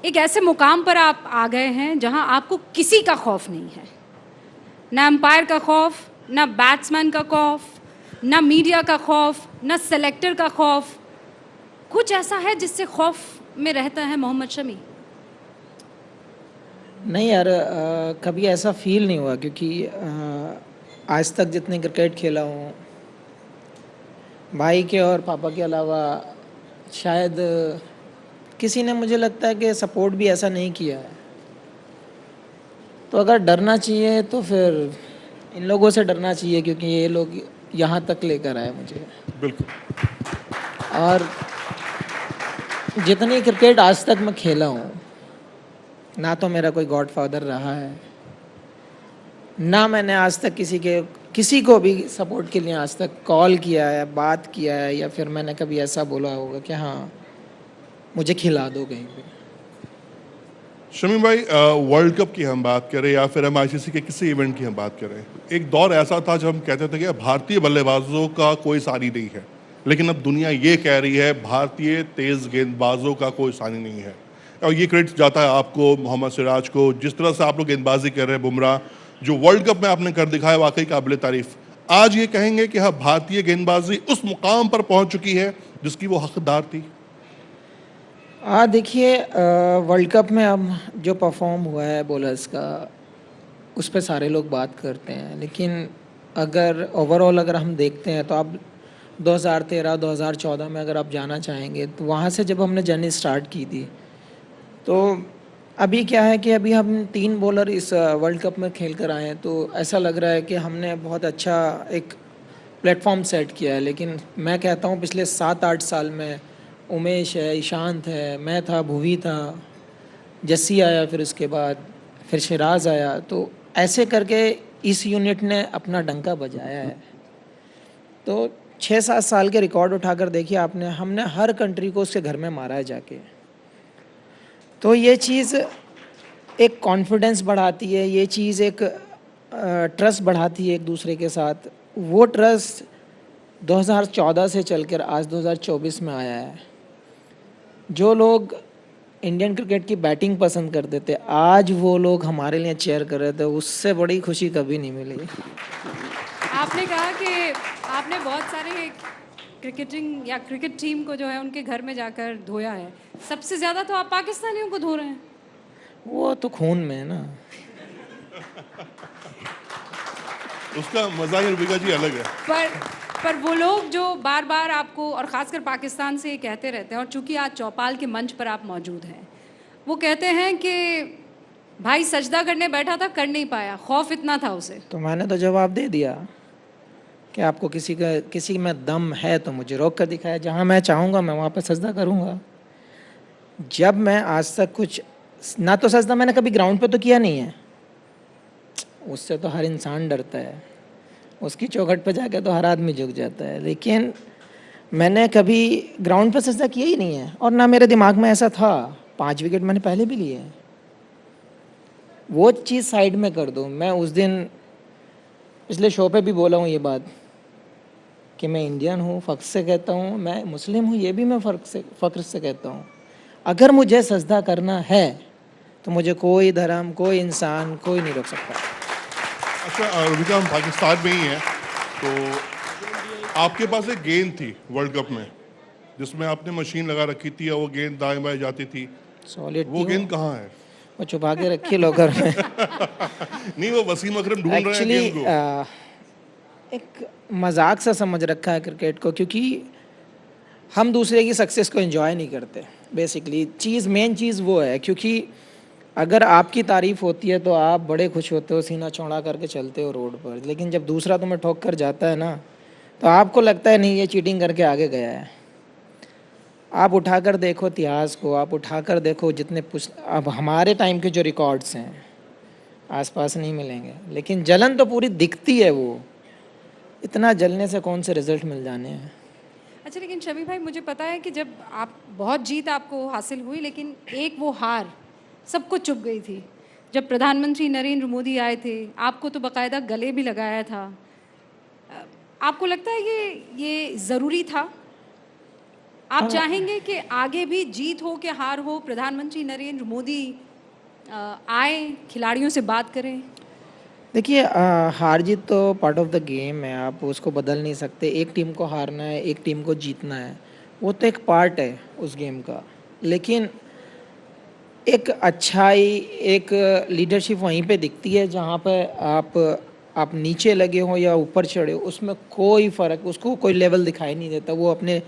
एक ऐसे मुकाम पर आप आ गए हैं जहां आपको किसी का खौफ नहीं है, ना एम्पायर का खौफ, ना बैट्समैन का खौफ, ना मीडिया का खौफ, ना सेलेक्टर का खौफ। कुछ ऐसा है जिससे खौफ में रहता है मोहम्मद शमी? नहीं यार, कभी ऐसा फील नहीं हुआ क्योंकि आज तक जितने क्रिकेट खेला हूँ, भाई के और पापा के अलावा शायद किसी ने, मुझे लगता है कि सपोर्ट भी ऐसा नहीं किया है। तो अगर डरना चाहिए तो फिर इन लोगों से डरना चाहिए क्योंकि ये लोग यहाँ तक लेकर आए मुझे। बिल्कुल। और जितनी क्रिकेट आज तक मैं खेला हूँ, ना तो मेरा कोई गॉडफादर रहा है, ना मैंने आज तक किसी को भी सपोर्ट के लिए आज तक कॉल किया है, बात किया है, या फिर मैंने कभी ऐसा बोला होगा कि हाँ मुझे खिला दो कहीं पे। शमी भाई, वर्ल्ड कप की हम बात करें या फिर हम आईसीसी के किसी इवेंट की हम बात करें, एक दौर ऐसा था जब हम कहते थे कि भारतीय बल्लेबाजों का कोई सानी नहीं है, लेकिन अब दुनिया ये कह रही है भारतीय तेज गेंदबाजों का कोई सानी नहीं है। और ये क्रेडिट जाता है आपको, मोहम्मद सिराज को, जिस तरह से आप लोग गेंदबाजी कर रहे हैं, बुमराह जो वर्ल्ड कप में आपने कर दिखाया, वाकई काबिल तारीफ। आज ये कहेंगे कि हाँ, भारतीय गेंदबाजी उस मुकाम पर पहुंच चुकी है जिसकी वो हकदार थी। देखिए, वर्ल्ड कप में अब जो परफॉर्म हुआ है बॉलर्स का, उस पे सारे लोग बात करते हैं, लेकिन अगर ओवरऑल अगर हम देखते हैं तो अब 2013-2014 में अगर आप जाना चाहेंगे तो वहाँ से जब हमने जर्नी स्टार्ट की थी, तो अभी क्या है कि अभी हम 3 बॉलर इस वर्ल्ड कप में खेल कर आए हैं, तो ऐसा लग रहा है कि हमने बहुत अच्छा एक प्लेटफॉर्म सेट किया है। लेकिन मैं कहता हूँ पिछले 7-8 साल में उमेश है, ईशांत है, मैं था, भुवी था, जस्सी आया, फिर उसके बाद फिर सिराज आया, तो ऐसे करके इस यूनिट ने अपना डंका बजाया है। तो 6-7 साल के रिकॉर्ड उठाकर देखिए आपने, हमने हर कंट्री को उसके घर में मारा है जाके। तो ये चीज़ एक कॉन्फिडेंस बढ़ाती है, ये चीज़ एक ट्रस्ट बढ़ाती है एक दूसरे के साथ। वो ट्रस्ट 2014 से चलकर आज 2024 में आया है। जो लोग इंडियन क्रिकेट की बैटिंग पसंद करते थे, आज वो लोग हमारे लिए चेयर कर रहे थे, उससे बड़ी खुशी कभी नहीं मिली। आपने कहा कि आपने बहुत सारे क्रिकेटिंग या क्रिकेट टीम को जो है उनके घर में जाकर धोया है। सबसे ज़्यादा तो आप पाकिस्तानियों को धो रहे हैं। वो तो खून में है ना। उसका मजा ही रुबिका जी अलग है। पर वो लोग जो बार बार आपको और ख़ासकर पाकिस्तान से ये कहते रहते हैं, और चूंकि आज चौपाल के मंच पर आप मौजूद हैं, वो कहते हैं कि भाई सजदा करने बैठा था, कर नहीं पाया, खौफ इतना था उसे। तो मैंने तो जवाब दे दिया कि आपको किसी में दम है तो मुझे रोक कर दिखाया, जहाँ मैं चाहूँगा मैं वहाँ पर सजदा करूँगा। जब मैं आज तक कुछ ना, तो सजदा मैंने कभी ग्राउंड पे तो किया नहीं है, उससे तो हर इंसान डरता है, उसकी चौखट पे जाके तो हर आदमी झुक जाता है, लेकिन मैंने कभी ग्राउंड पे सजदा किया ही नहीं है। और ना मेरे दिमाग में ऐसा था, 5 विकेट मैंने पहले भी लिए हैं। वो चीज़ साइड में कर दो। मैं उस दिन पिछले शो पे भी बोला हूँ ये बात कि मैं इंडियन हूँ, फ़ख्र से कहता हूँ, मैं मुस्लिम हूँ, ये भी मैं फ़ख्र से कहता हूँ। अगर मुझे सजदा करना है तो मुझे कोई धर्म, कोई इंसान, कोई नहीं रोक सकता। अच्छा रुबिका, हम पाकिस्तान में ही हैं, तो आपके पास एक गेंद थी वर्ल्ड कप में जिसमें आपने मशीन लगा रखी थी और वो गेंद दाएं बाएं जाती थी, सॉलिड वो गेंद कहाँ है? वो छुपा के रखी लॉकर में। नहीं, वो वसीम अकरम ढूंढ रहे हैं एक्चुअली गेंद को। एक मजाक सा समझ रखा है क्रिकेट को, क्योंकि हम दूसरे की सक्सेस को एंजॉय नहीं करते। बेसिकली मेन चीज़ वो है, क्योंकि अगर आपकी तारीफ़ होती है तो आप बड़े खुश होते हो, सीना चौड़ा करके चलते हो रोड पर, लेकिन जब दूसरा तुम्हें ठोक कर जाता है ना, तो आपको लगता है नहीं, ये चीटिंग करके आगे गया है। आप उठाकर देखो इतिहास को, आप उठाकर देखो जितने अब हमारे टाइम के जो रिकॉर्ड्स हैं आसपास नहीं मिलेंगे, लेकिन जलन तो पूरी दिखती है। वो इतना जलने से कौन से रिजल्ट मिल जाने हैं। अच्छा, लेकिन शमी भाई, मुझे पता है कि जब आप बहुत जीत आपको हासिल हुई, लेकिन एक वो हार सबको चुभ गई थी। जब प्रधानमंत्री नरेंद्र मोदी आए थे, आपको तो बाकायदा गले भी लगाया था। आपको लगता है ये ज़रूरी था? आप चाहेंगे कि आगे भी जीत हो कि हार हो, प्रधानमंत्री नरेंद्र मोदी आए, खिलाड़ियों से बात करें? देखिए हार जीत तो पार्ट ऑफ द गेम है, आप उसको बदल नहीं सकते। एक टीम को हारना है, एक टीम को जीतना है, वो तो एक पार्ट है उस गेम का। लेकिन एक अच्छाई, एक लीडरशिप वहीं पे दिखती है जहाँ पे आप नीचे लगे हो या ऊपर चढ़े हो, उसमें कोई फ़र्क, उसको कोई लेवल दिखाई नहीं देता। वो अपने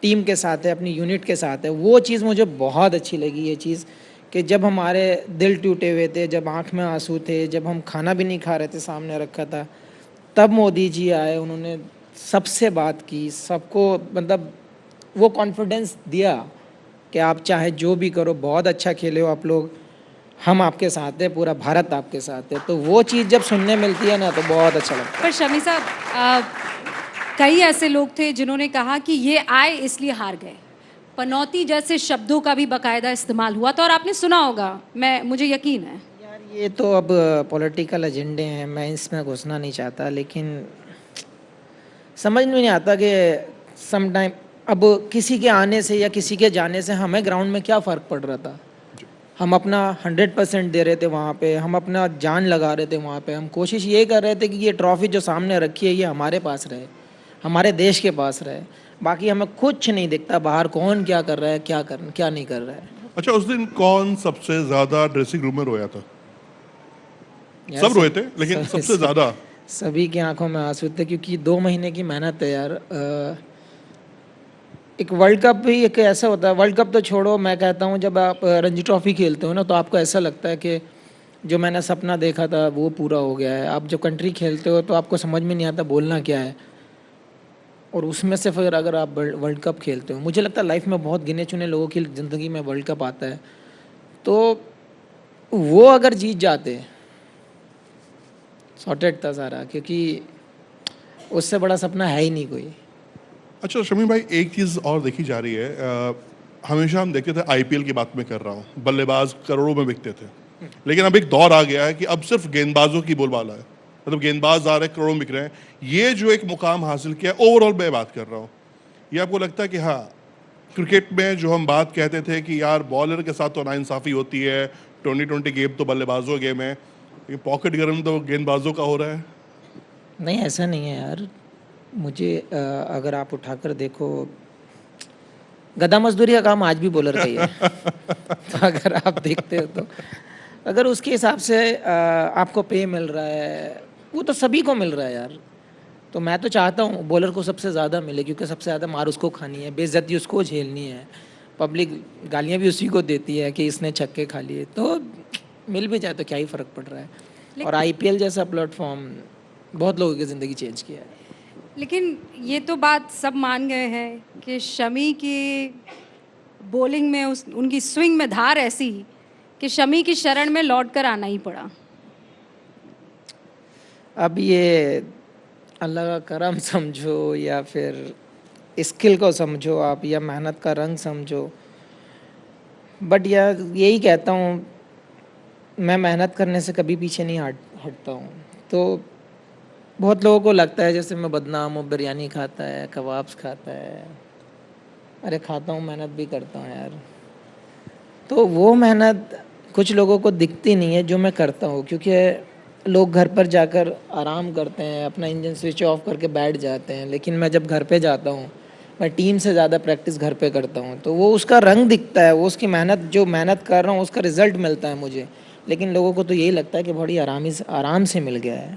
टीम के साथ है, अपनी यूनिट के साथ है। वो चीज़ मुझे बहुत अच्छी लगी, ये चीज़ कि जब हमारे दिल टूटे हुए थे, जब आँख में आंसू थे, जब हम खाना भी नहीं खा रहे थे, सामने रखा था, तब मोदी जी आए, उन्होंने सबसे बात की, सबको मतलब वो कॉन्फिडेंस दिया कि आप चाहे जो भी करो, बहुत अच्छा खेले हो आप लोग, हम आपके साथ हैं, पूरा भारत आपके साथ है। तो वो चीज़ जब सुनने मिलती है ना, तो बहुत अच्छा लगता है। पर शमी साहब, कई ऐसे लोग थे जिन्होंने कहा कि ये आए इसलिए हार गए। पनौती जैसे शब्दों का भी बाकायदा इस्तेमाल हुआ था और आपने सुना होगा, मुझे यकीन है। यार ये तो अब पॉलिटिकल एजेंडे हैं, मैं इसमें घुसना नहीं चाहता, लेकिन समझ में नहीं आता कि सम टाइम अब किसी के आने से या किसी के जाने से हमें ग्राउंड में क्या फ़र्क पड़ रहा था। हम अपना 100% दे रहे थे वहाँ पे, हम अपना जान लगा रहे थे वहाँ पे। हम कोशिश ये कर रहे थे कि ये ट्रॉफ़ी जो सामने रखी है ये हमारे पास रहे, हमारे देश के पास रहे। बाकी हमें कुछ नहीं दिखता बाहर कौन क्या कर रहा है, क्या नहीं कर रहा है। अच्छा, उस दिन कौन सबसे ज्यादा ड्रेसिंग रूम में रोया था? यार सब रोए थे, लेकिन सबसे ज्यादा सभी की आंखों में आंसू थे, क्योंकि 2 महीने की मेहनत है यार। एक वर्ल्ड कप भी एक ऐसा होता है, वर्ल्ड कप तो छोड़ो, मैं कहता हूँ जब आप रणजी ट्रॉफी खेलते हो ना, तो आपको ऐसा लगता है कि जो मैंने सपना देखा था वो पूरा हो गया है। आप जब कंट्री खेलते हो तो आपको समझ में नहीं आता बोलना क्या है, और उसमें से फिर अगर आप वर्ल्ड कप खेलते हो, मुझे लगता है लाइफ में बहुत गिने चुने लोगों की ज़िंदगी में वर्ल्ड कप आता है, तो वो अगर जीत जाते सॉर्टेड था सारा, क्योंकि उससे बड़ा सपना है ही नहीं कोई। अच्छा शमी भाई, एक चीज़ और देखी जा रही है, हमेशा हम देखते थे, आईपीएल की बात मैं कर रहा हूँ, बल्लेबाज करोड़ों में बिकते थे, लेकिन अब एक दौर आ गया है कि अब सिर्फ गेंदबाजों की बोलबाला है। मतलब गेंदबाज आ रहे हैं, करोड़ों में बिक रहे हैं। ये जो एक मुकाम हासिल किया, ओवरऑल मैं बात कर रहा हूँ, ये आपको लगता है कि हाँ, क्रिकेट में जो हम बात कहते थे कि यार बॉलर के साथ तो नाइंसाफ़ी होती है, 2020 गेम तो बल्लेबाजों गेम है, लेकिन पॉकेट गर्म तो गेंदबाजों का हो रहा है? नहीं, ऐसा नहीं है यार। मुझे अगर आप उठाकर देखो, गधा मजदूरी का काम आज भी बॉलर का ही है। तो अगर आप देखते हो तो अगर उसके हिसाब से आपको पे मिल रहा है, वो तो सभी को मिल रहा है यार। तो मैं तो चाहता हूँ बॉलर को सबसे ज़्यादा मिले, क्योंकि सबसे ज़्यादा मार उसको खानी है, बेइज्जती उसको झेलनी है, पब्लिक गालियाँ भी उसी को देती है कि इसने छक्के खा लिए। तो मिल भी जाए तो क्या ही फ़र्क पड़ रहा है। और आईपीएल जैसा प्लेटफॉर्म बहुत लोगों की ज़िंदगी चेंज किया है। लेकिन ये तो बात सब मान गए हैं कि शमी की बॉलिंग में उनकी स्विंग में धार ऐसी कि शमी की शरण में लौट कर आना ही पड़ा। अब ये अल्लाह का करम समझो या फिर स्किल को समझो आप, या मेहनत का रंग समझो, बट यार यही कहता हूँ, मैं मेहनत करने से कभी पीछे नहीं हटता हूँ। तो बहुत लोगों को लगता है जैसे मैं बदनाम हूँ, बिरयानी खाता है, कबाब्स खाता है। अरे खाता हूँ, मेहनत भी करता हूँ यार। तो वो मेहनत कुछ लोगों को दिखती नहीं है जो मैं करता हूँ, क्योंकि लोग घर पर जाकर आराम करते हैं, अपना इंजन स्विच ऑफ करके बैठ जाते हैं। लेकिन मैं जब घर पे जाता हूँ, मैं टीम से ज़्यादा प्रैक्टिस घर पे करता हूँ, तो वो उसका रंग दिखता है, वो उसकी मेहनत, जो मेहनत कर रहा हूँ उसका रिज़ल्ट मिलता है मुझे। लेकिन लोगों को तो यही लगता है कि बड़ी आराम से मिल गया है।